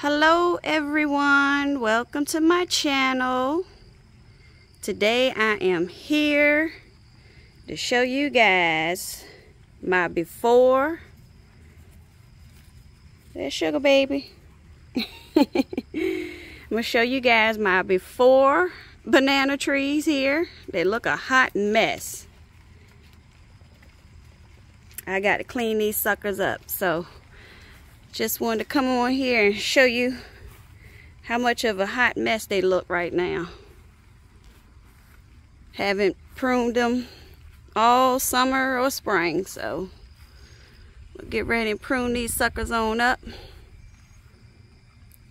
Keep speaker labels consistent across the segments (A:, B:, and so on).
A: Hello everyone, welcome to my channel. Today I am here to show you guys my before. There's Sugar Baby. I'm gonna show you guys my before banana trees here. They look a hot mess. I got to clean these suckers up, so just wanted to come on here and show you how much of a hot mess they look right now. Haven't pruned them all summer or spring, so we'll get ready and prune these suckers on up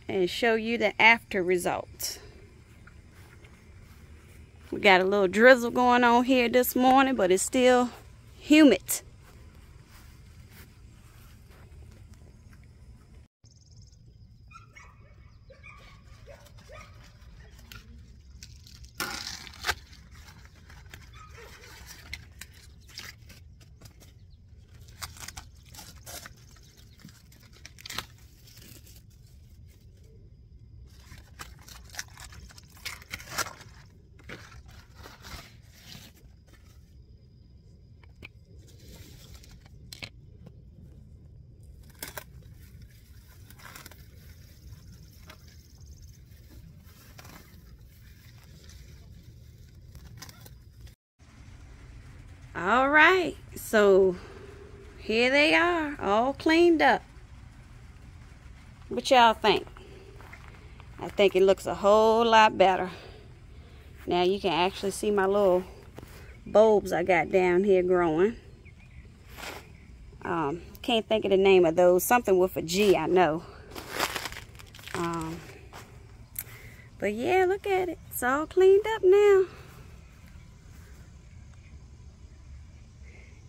A: and show you the after results. We got a little drizzle going on here this morning, but it's still humid. All right, so here they are, all cleaned up. What y'all think? I think it looks a whole lot better. Now you can actually see my little bulbs I got down here growing. Can't think of the name of those. Something with a G, I know. But yeah, look at it. It's all cleaned up now.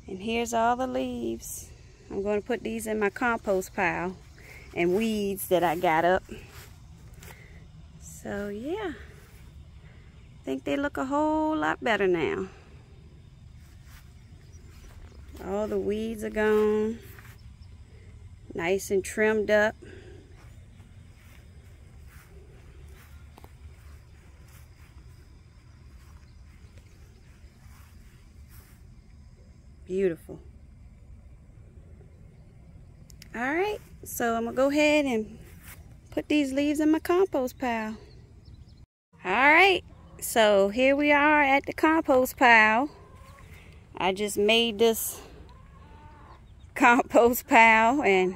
A: And here's all the leaves. I'm going to put these in my compost pile and weeds that I got up. So yeah, I think they look a whole lot better now. All the weeds are gone. Nice and trimmed up. Beautiful. All right, so I'm gonna go ahead and put these leaves in my compost pile. All right, so here we are at the compost pile. I just made this compost pile and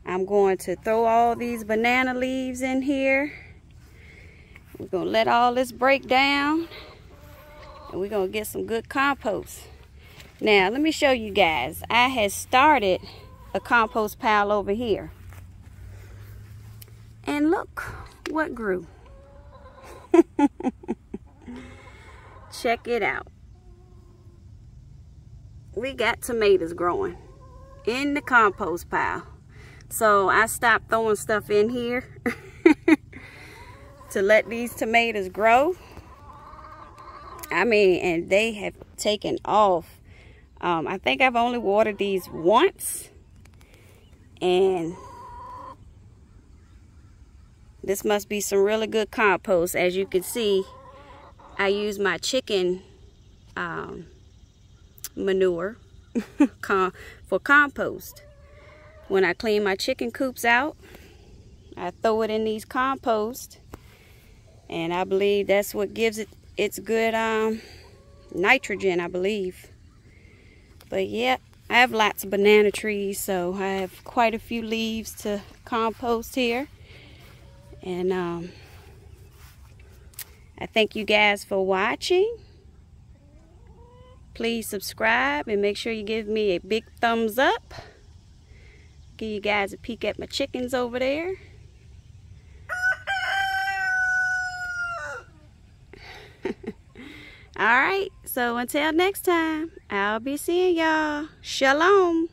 A: I'm going to throw all these banana leaves in here. We're gonna let all this break down and we're gonna get some good compost. Now, let me show you guys. I had started a compost pile over here. And look what grew. Check it out. We got tomatoes growing in the compost pile. So I stopped throwing stuff in here to let these tomatoes grow. I mean, and they have taken off. I think I've only watered these once, and this must be some really good compost. As you can see, I use my chicken manure for compost. When I clean my chicken coops out, I throw it in these compost, and I believe that's what gives it its good nitrogen, I believe. But yeah, I have lots of banana trees, so I have quite a few leaves to compost here. And I thank you guys for watching. Please subscribe and make sure you give me a big thumbs up. Give you guys a peek at my chickens over there. All right, so until next time, I'll be seeing y'all. Shalom.